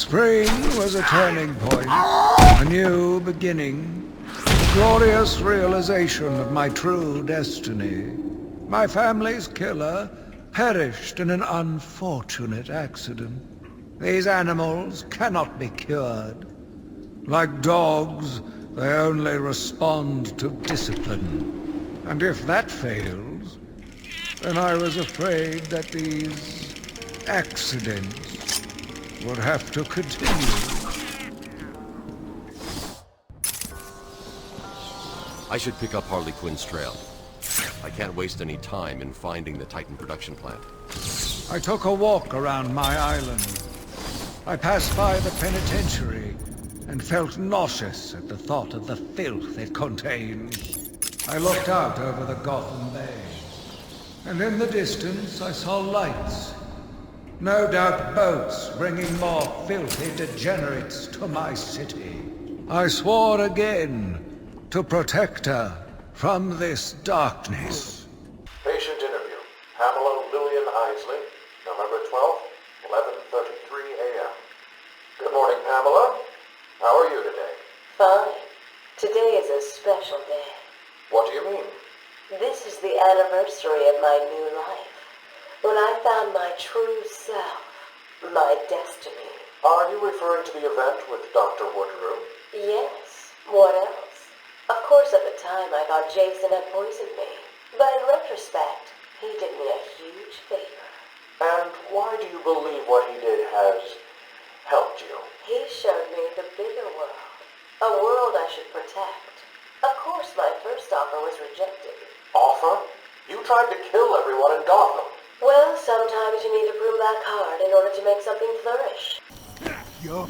Spring was a turning point, a new beginning, a glorious realization of my true destiny. My family's killer perished in an unfortunate accident. These animals cannot be cured. Like dogs, they only respond to discipline. And if that fails, then I was afraid that these accidents would have to continue. I should pick up Harley Quinn's trail. I can't waste any time in finding the Titan production plant. I took a walk around my island. I passed by the penitentiary and felt nauseous at the thought of the filth it contained. I looked out over the Gotham Bay, and in the distance I saw lights. No doubt boats bringing more filthy degenerates to my city. I swore again to protect her from this darkness. Patient interview. Pamela Lillian Isley, November 12th, 11:33 a.m. Good morning, Pamela. How are you today? Fine. Today is a special day. What do you mean? This is the anniversary of my new life. When I found my true self, my destiny. Are you referring to the event with Dr. Woodrow? Yes. What else? Of course, at the time, I thought Jason had poisoned me. But in retrospect, he did me a huge favor. And why do you believe what he did has helped you? He showed me the bigger world. A world I should protect. Of course, my first offer was rejected. Offer? You tried to kill everyone in Gotham. Well, sometimes you need to prove back hard in order to make something flourish. Yo.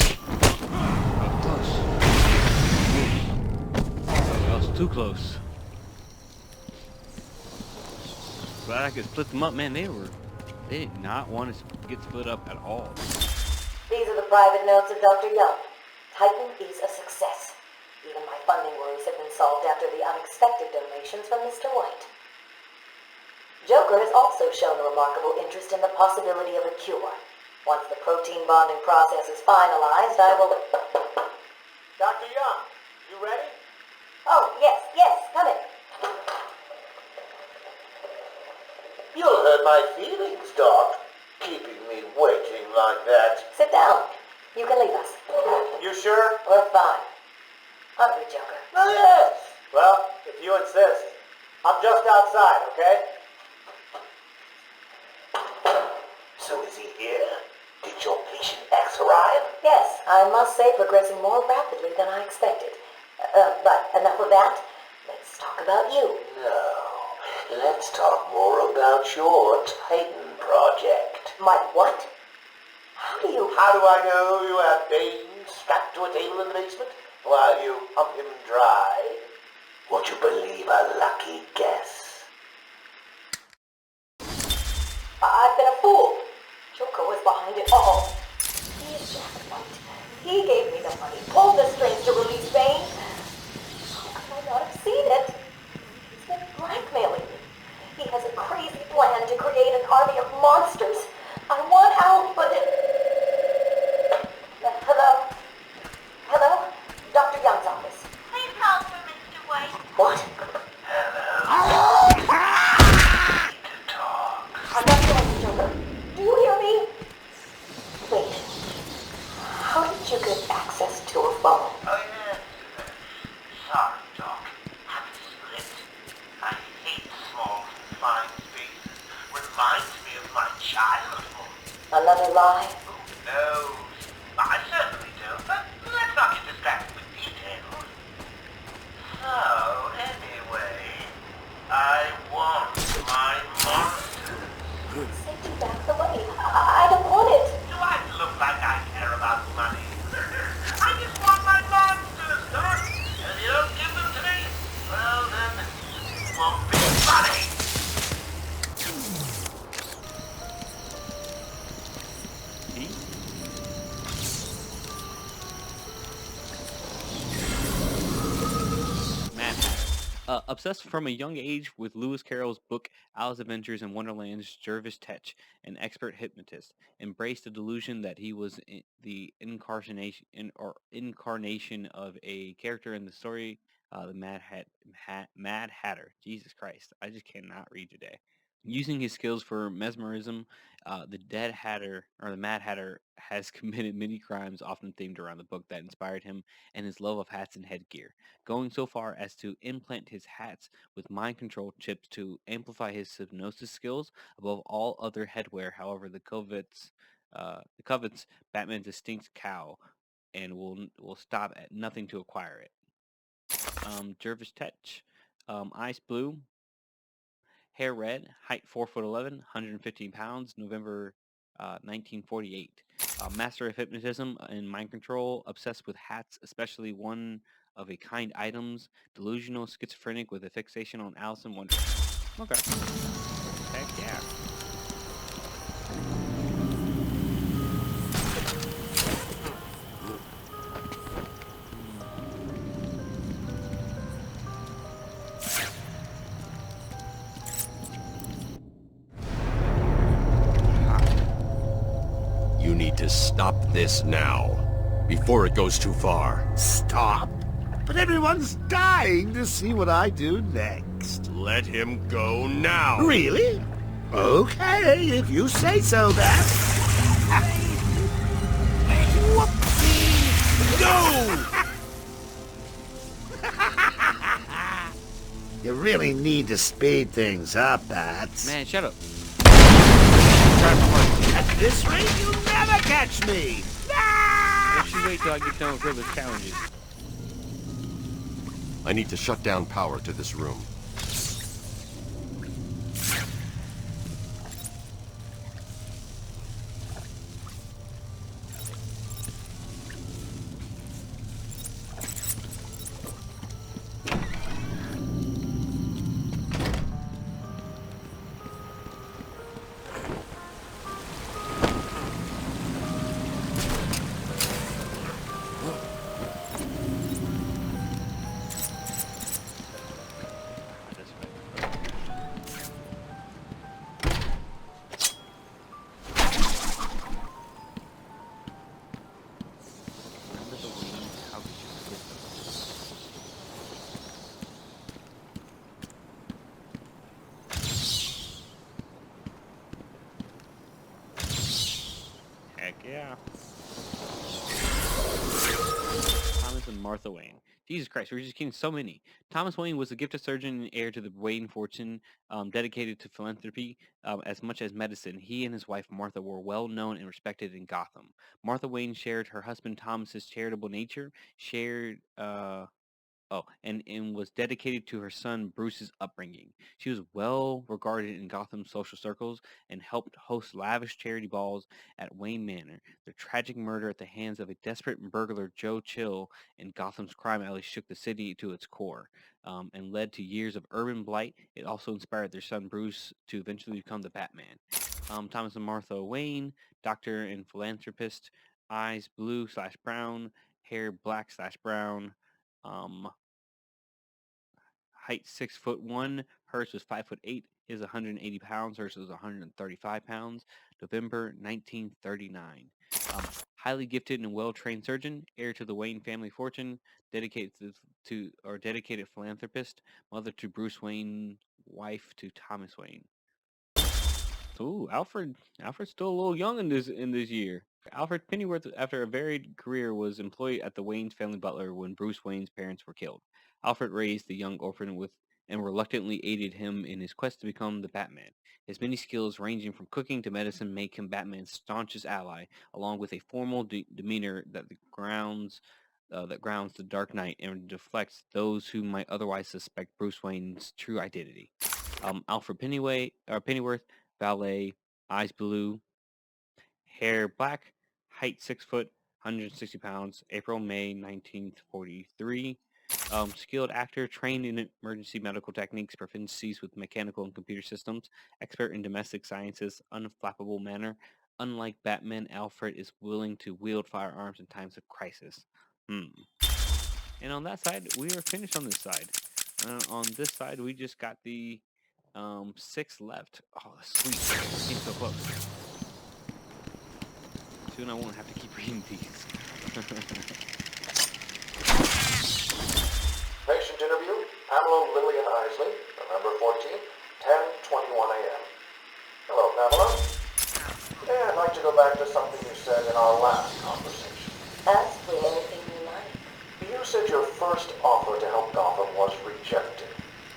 Close. That was too close. Glad I could split them up, man. They did not want to get split up at all. These are the private notes of Dr. Young. Titan is a success. Even my funding worries have been solved after the unexpected donations from Mr. White. Joker has also shown a remarkable interest in the possibility of a cure. Once the protein bonding process is finalized, I will... Dr. Young, you ready? Oh, yes, come in. You'll hurt my feelings, Doc, keeping me waiting like that. Sit down. You can leave us. You sure? We're fine. Aren't we, Joker? Oh, yes. Well, if you insist. I'm just outside, okay? So is he here? Did your patient X arrive? Yes, I must say progressing more rapidly than I expected. But enough of that. Let's talk about you. No. Let's talk more about your Titan project. My what? How do I know you have Bane strapped to a table in the basement while you pump him dry? Would you believe a lucky guess? I've been a fool. Joker was behind it all. He is Jack White. He gave me the money, pulled the strings to release Bane. How could I not have seen it? He's been blackmailing me. He has a crazy plan to create an army of monsters. I want out, but... Hello? Hello? Dr. Young's office. Please call for Mr. White. What? I'm not going to Joker. Do you hear me? Wait. How did you get access to a phone? Oh, yes. Sorry, Doc. Have it slipped. I hate small, fine spaces. Reminds me of my childhood. Another lie? Who knows? I certainly don't, but let's not get distracted with details. So, anyway, I want my monsters. Send you back the money. I don't want it. Do I look like I care about money? I just want my monsters, Doc. If you don't give them to me, well then, it won't be funny. Obsessed from a young age with Lewis Carroll's book Alice Adventures in Wonderland's Jervis Tetch, an expert hypnotist, embraced the delusion that he was the incarnation of a character in the story, the Mad Hatter. Jesus Christ, I just cannot read today. Using his skills for mesmerism, the Mad Hatter has committed many crimes often themed around the book that inspired him and his love of hats and headgear, going so far as to implant his hats with mind control chips to amplify his hypnosis skills above all other headwear. However, the covets Batman's distinct cowl and will stop at nothing to acquire it. Jervis Tetch, Ice Blue, hair red, height 4'11", 115 pounds, November 1948. Master of hypnotism and mind control, obsessed with hats, especially one-of-a-kind items, delusional, schizophrenic with a fixation on Alice in Wonderland. Okay. Heck yeah. You need to stop this now, before it goes too far. Stop? But everyone's dying to see what I do next. Let him go now! Really? Okay, if you say so, then. Whoopsie! Go! You really need to speed things up, Bats. Man, shut up. At this rate, you'll never catch me! Why don't you wait till I get done with Riddler's challenges? I need to shut down power to this room. Heck yeah. Thomas and Martha Wayne. Jesus Christ, we're just getting so many. Thomas Wayne was a gifted surgeon and heir to the Wayne fortune, dedicated to philanthropy as much as medicine. He and his wife Martha were well known and respected in Gotham. Martha Wayne shared her husband Thomas's charitable nature, and was dedicated to her son Bruce's upbringing. She was well regarded in Gotham social circles and helped host lavish charity balls at Wayne Manor. The tragic murder at the hands of a desperate burglar, Joe Chill, in Gotham's crime alley shook the city to its core, and led to years of urban blight. It also inspired their son Bruce to eventually become the Batman. Thomas and Martha Wayne, doctor and philanthropist, eyes blue/brown, hair black/brown, height 6'1". Hers was 5'8". His 180 pounds. Hers was 135 pounds. November 1939. Highly gifted and well-trained surgeon, heir to the Wayne family fortune, dedicated dedicated philanthropist, mother to Bruce Wayne, wife to Thomas Wayne. Ooh, Alfred's still a little young in this year. Alfred Pennyworth, after a varied career, was employed at the Wayne's family butler when Bruce Wayne's parents were killed. Alfred raised the young orphan and reluctantly aided him in his quest to become the Batman. His many skills, ranging from cooking to medicine, make him Batman's staunchest ally, along with a formal demeanor that grounds the Dark Knight and deflects those who might otherwise suspect Bruce Wayne's true identity. Alfred Pennyworth, valet, eyes blue, hair black, height 6 foot, 160 pounds, April-May 1943. Skilled actor, trained in emergency medical techniques, proficiencies with mechanical and computer systems, expert in domestic sciences, unflappable manner. Unlike Batman, Alfred is willing to wield firearms in times of crisis. And on that side, we are finished on this side. On this side, we just got the 6 left. Oh, sweet. Came so close. Soon I won't have to keep reading these. Patient interview, Pamela Lillian Isley, November 14th, 10:21 a.m. Hello, Pamela. Yeah, I'd like to go back to something you said in our last conversation. Ask me anything you like. You said your first offer to help Gotham was rejected.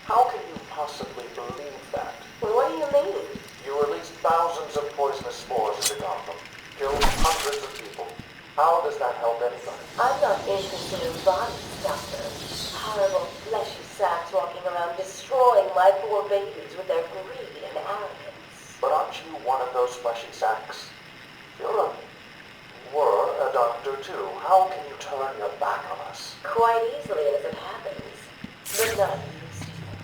How can you possibly believe that? What do you mean? You released thousands of poisonous spores into Gotham, killed hundreds of people. How does that help anybody? I'm not interested in bodies, Doctor. Horrible, fleshy sacks walking around destroying my poor babies with their greed and arrogance. But aren't you one of those fleshy sacks? You were a doctor too. How can you turn your back on us? Quite easily as it happens. But not you, Stephen.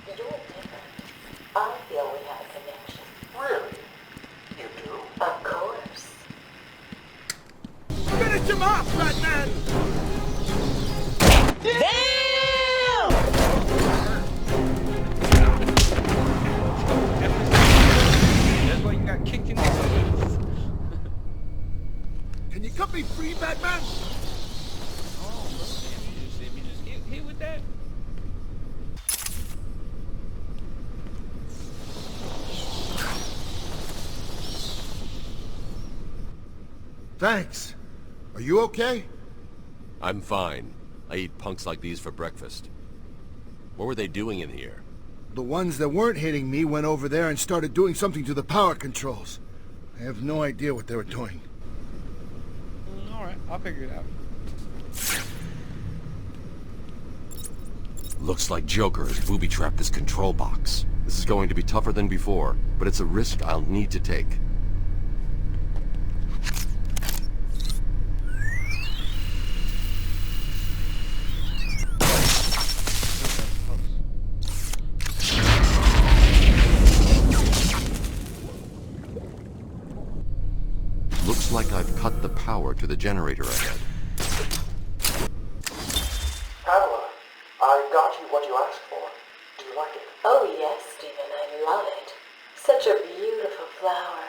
You're different. I feel we have a connection. Really? You do? Of course. Finish him off, Batman! That's why you got kicked in the face. Can you cut me free, Batman? Oh, let me just hit with that. Thanks. Are you okay? I'm fine. I eat punks like these for breakfast. What were they doing in here? The ones that weren't hitting me went over there and started doing something to the power controls. I have no idea what they were doing. Alright, I'll figure it out. Looks like Joker has booby-trapped this control box. This is going to be tougher than before, but it's a risk I'll need to take. Looks like I've cut the power to the generator ahead. Pamela, I got you what you asked for. Do you like it? Oh yes, Stephen, I love it. Such a beautiful flower.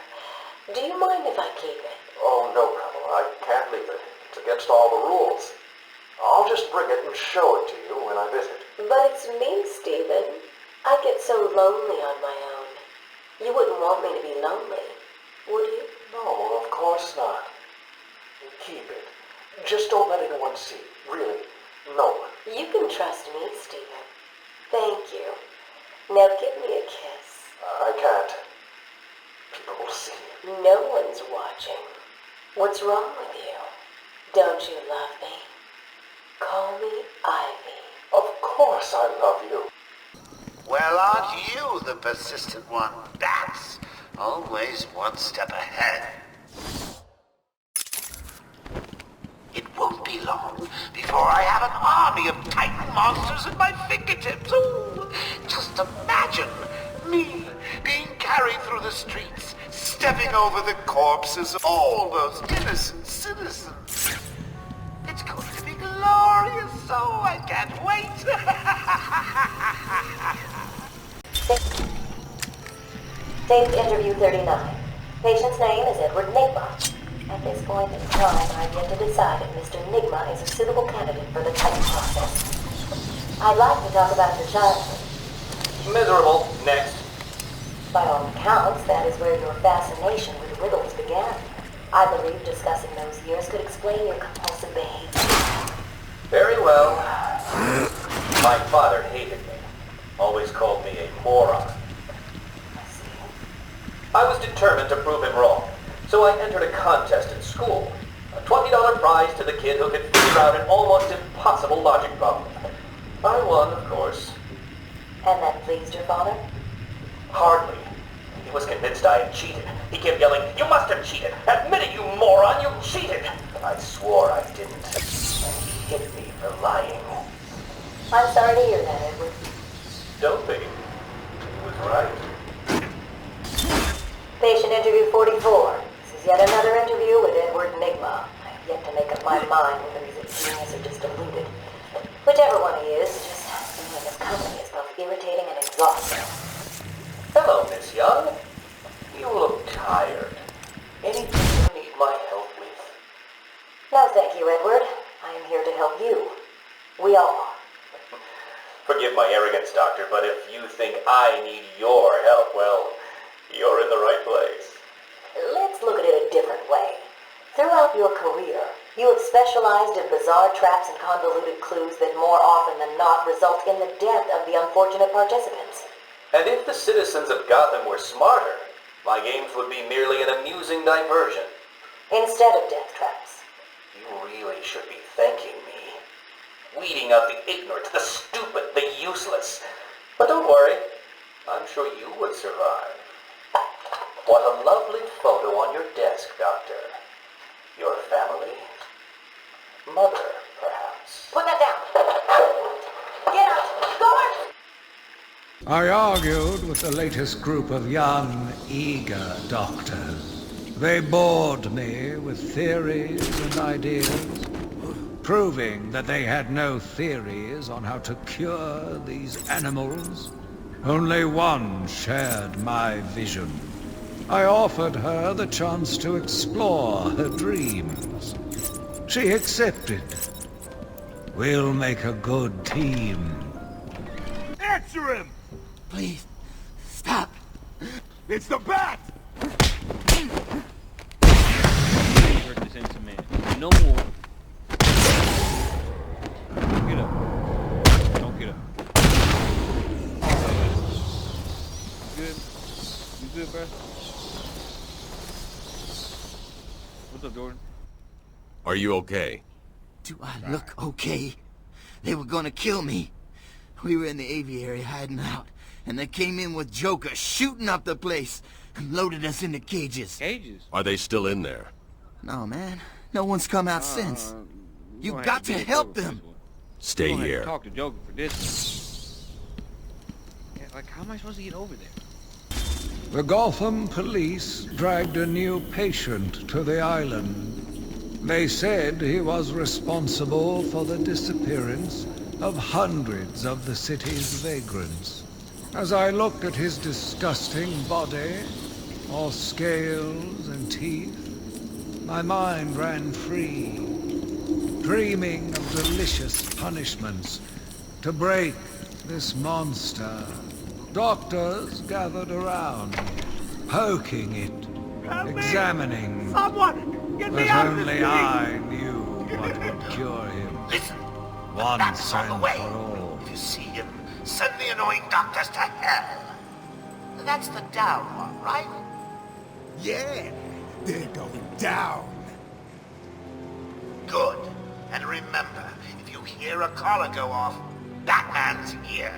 Do you mind if I keep it? Oh, no, Pamela. I can't leave it. It's against all the rules. I'll just bring it and show it to you when I visit. But it's me, Stephen. I get so lonely on my own. You wouldn't want me to be lonely, would you? No, of course not. Keep it. Just don't let anyone see. Really. No one. You can trust me, Stephen. Thank you. Now give me a kiss. I can't. People will see. No one's watching. What's wrong with you? Don't you love me? Call me Ivy. Of course I love you. Well, aren't you the persistent one, Bats? Always one step ahead. It won't be long before I have an army of Titan monsters at my fingertips. Ooh, just imagine me being carried through the streets, stepping over the corpses of all those innocent citizens. It's going to be glorious, so I can't wait. Taped interview 39. Patient's name is Edward Nigma. At this point in time, I've yet to decide if Mr. Nigma is a suitable candidate for the Titan process. I'd like to talk about your childhood. Miserable. Next. By all accounts, that is where your fascination with riddles began. I believe discussing those years could explain your compulsive behavior. Very well. My father hated me. Always called me a moron. I see. I was determined to prove him wrong, so I entered a contest in school. A $20 prize to the kid who could figure out an almost impossible logic problem. I won, of course. And that pleased your father? Hardly. He was convinced I had cheated. He kept yelling, "You must have cheated! Admit it, you moron! You cheated!" I swore I didn't. And he hit me for lying. I'm sorry to hear that, Edward. Don't be. He was right. Patient interview 44. This is yet another interview with Edward Nigma. I have yet to make up my mind whether he's a genius or just deluded. Whichever one he is, just see him as coming. exhausting. Hello, Miss Young. You look tired. Anything you need my help with? No, thank you, Edward. I am here to help you. We all are. Forgive my arrogance, Doctor, but if you think I need your help, well, you're in the right place. Let's look at it a different way. Throughout your career, you have specialized in bizarre traps and convoluted clues that more often than not result in the death of the unfortunate participants. And if the citizens of Gotham were smarter, my games would be merely an amusing diversion. Instead of death traps. You really should be thanking me. Weeding out the ignorant, the stupid, the useless. But don't worry, I'm sure you would survive. What a lovely photo on your desk, Doctor. Your family? Mother, perhaps. Put that down. Get up. Go on. I argued with the latest group of young, eager doctors. They bored me with theories and ideas, proving that they had no theories on how to cure these animals. Only one shared my vision. I offered her the chance to explore her dreams. She accepted. We'll make a good team. Answer him! Please, stop. It's the bat! Hurt this innocent man. No more. Get up. Don't get up. You good? You good, bro? What's up, Jordan? Are you okay? Do I look okay? They were gonna kill me. We were in the aviary hiding out, and they came in with Joker shooting up the place and loaded us into cages. Cages? Are they still in there? No, man. No one's come out since. You got to help them. Stay here. Talk to Joker for this. Yeah, like, how am I supposed to get over there? The Gotham police dragged a new patient to the island. They said he was responsible for the disappearance of hundreds of the city's vagrants. As I looked at his disgusting body, all scales and teeth, my mind ran free, dreaming of delicious punishments to break this monster. Doctors gathered around, poking it, examining. Someone! Get me But out of this only thing! I knew what would cure him. Listen, Once that's on and the for way. all. If you see him, send the annoying doctors to hell. That's the down one, right? Yeah, they're going down. Good. And remember, if you hear a collar go off, Batman's here.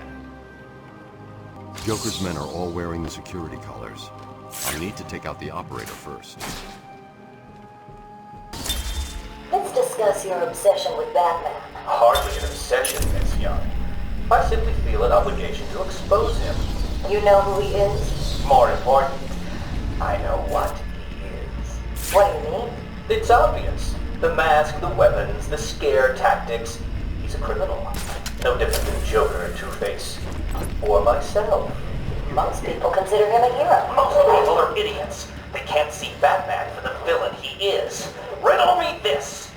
Joker's men are all wearing the security collars. I'll need to take out the operator first. Let's discuss your obsession with Batman. Hardly an obsession, Miss Young. I simply feel an obligation to expose him. You know who he is? More important, I know what he is. What do you mean? It's obvious. The mask, the weapons, the scare tactics. He's a criminal. No different than Joker or Two-Face. Or myself. Most people consider him a hero. Most people are idiots. They can't see Batman for the villain he is. Riddle me this.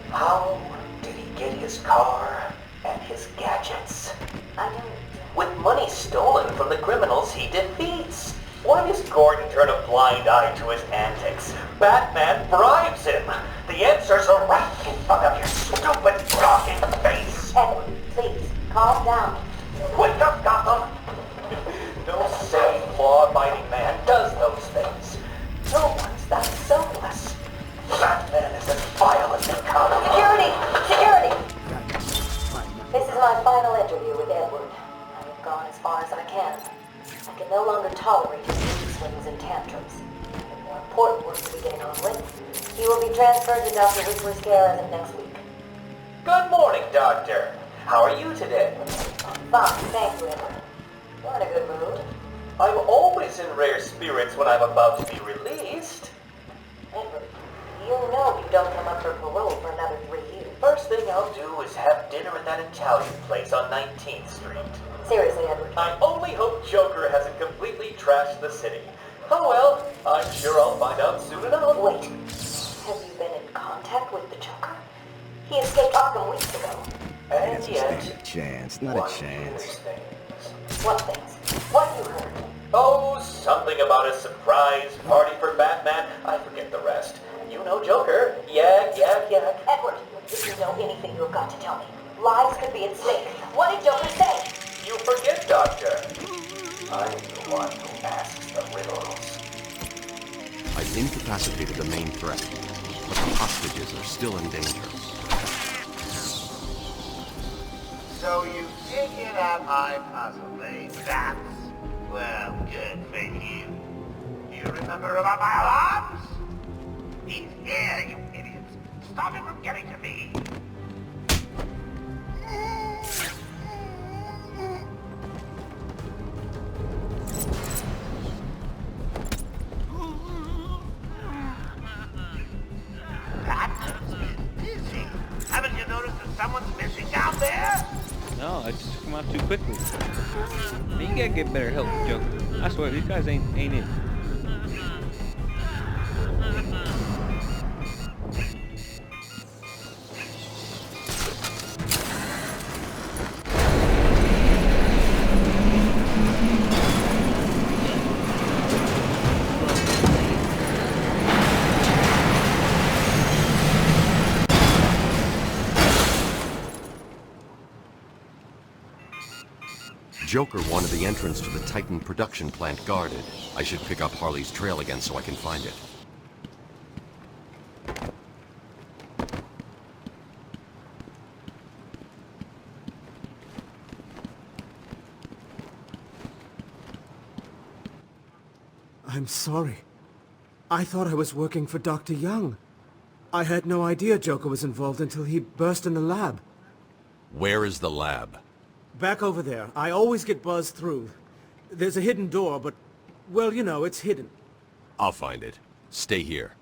How did he get his car and his gadgets? I don't... With money stolen from the criminals he defeats. Why does Gordon turn a blind eye to his antics? Batman bribes him. The answers are right in front of your stupid, talking face. Edward, please, calm down. Wake up, Gotham! No sane, law-abiding man does those things. No one's that selfless. Batman is as vile as they come. Security! Security! This is my final interview with Edward. I have gone as far as I can. I can no longer tolerate his mood swings and tantrums. I have more important work to be getting on with. He will be transferred to Dr. Whistler's care as of next week. Good morning, Doctor. How are you today? Fine, thank you, Edward. You're in a good mood. I'm always in rare spirits when I'm about to be released. Edward, you know you don't come up for parole for another 3 years. First thing I'll do is have dinner at that Italian place on 19th Street. Seriously, Edward, I only hope Joker hasn't completely trashed the city. Oh well, I'm sure I'll find out soon enough. Wait, have you been in contact with the Joker? He escaped Arkham weeks ago. And yet, Stand a chance, not one a chance. hears things. What things? What you heard? Oh, something about a surprise party for Batman. I forget the rest. You know Joker. Yak. Edward, if you know anything, you have got to tell me. Lives could be at stake. What did Joker say? You forget, Doctor. I'm the one who asks the riddles. I've incapacitated the main threat, but the hostages are still in danger. So you figured out my puzzle, eh? That's, well, good for you. You remember about my alarms? He's here, you idiots. Stop him from getting to me. Batman's busy. Haven't you noticed that someone's missing down there? No, I just took him out too quickly. Man, you gotta get better help, Joker. I swear, these guys ain't it. Joker wanted the entrance to the Titan production plant guarded. I should pick up Harley's trail again so I can find it. I'm sorry. I thought I was working for Dr. Young. I had no idea Joker was involved until he burst in the lab. Where is the lab? Back over there. I always get buzzed through. There's a hidden door, but, well, you know, it's hidden. I'll find it. Stay here.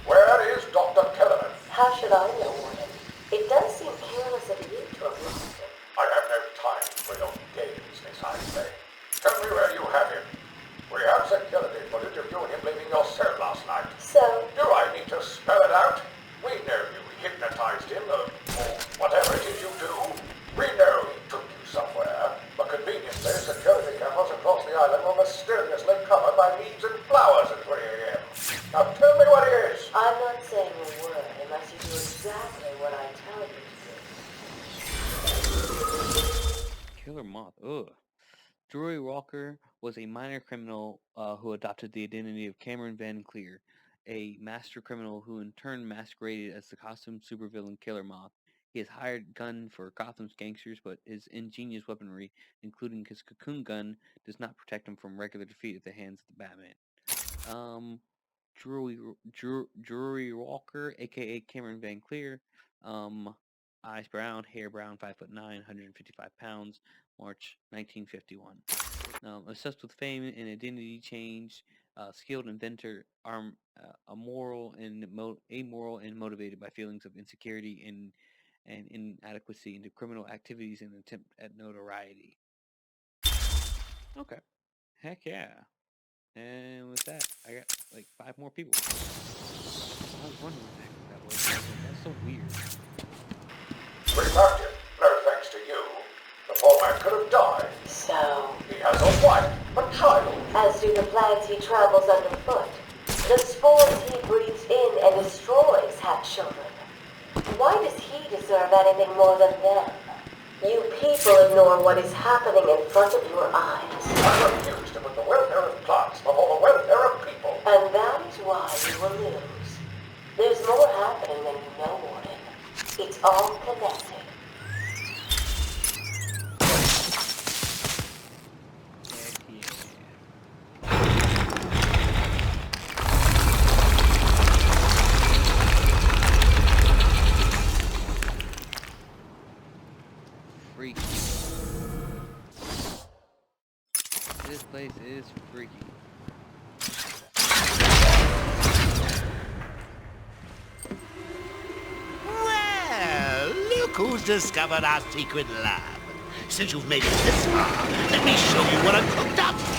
Where is Dr. Kellerman? How should I know, Warden? It does seem careless of you to have lost him. I have no time for your games, Miss Isley. Tell me where you have him. We have security footage of you and him leaving your cell last night. So, Do I need to spell it out? We know you hypnotized him, or whatever it is you do. We know he took you somewhere, but conveniently, security cameras across the island were mysteriously covered by leaves and flowers at 3 a.m. Now tell me what it is. I'm not saying a word unless you do exactly what I tell you to do. Killer Moth. Ugh. Drury Walker was a minor criminal who adopted the identity of Cameron Van Clear, a master criminal who in turn masqueraded as the costumed supervillain Killer Moth. He has hired gun for Gotham's gangsters, but his ingenious weaponry, including his cocoon gun, does not protect him from regular defeat at the hands of the Batman. Drury Walker, aka Cameron Van Clear, eyes brown, hair brown, 5'9", 155 pounds, March 1951. Obsessed with fame and identity change, skilled inventor, amoral and motivated by feelings of insecurity and inadequacy into criminal activities in an attempt at notoriety. Okay. Heck yeah. And with that, I got like 5 more people. I was wondering what the heck that was. That's so weird. We found him. No thanks to you. The poor man could have died. So, He has a wife, a child. as do the plants he travels underfoot. The spores he breathes in and destroys have children. Why does he deserve anything more than them? You people ignore what is happening in front of your eyes. I refuse to put the welfare of plants before the welfare of people. And that is why you will lose. There's more happening than you know, Warden. It's all connected. Freaky. This place is freaky. Well, look who discovered our secret lab. Since you've made it this far, let me show you what I've cooked up.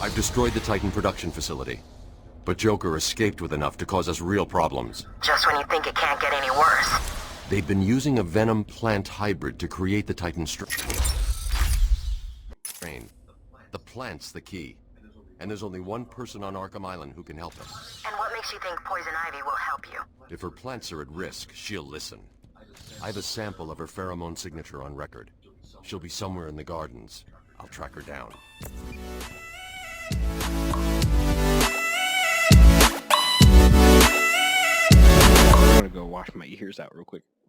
I've destroyed the Titan production facility. But Joker escaped with enough to cause us real problems. Just when you think it can't get any worse. They've been using a venom plant hybrid to create the Titan strain. The plant's the key. And there's only one person on Arkham Island who can help us. And what makes you think Poison Ivy will help you? If her plants are at risk, she'll listen. I have a sample of her pheromone signature on record. She'll be somewhere in the gardens. I'll track her down. I'm gonna go wash my ears out real quick.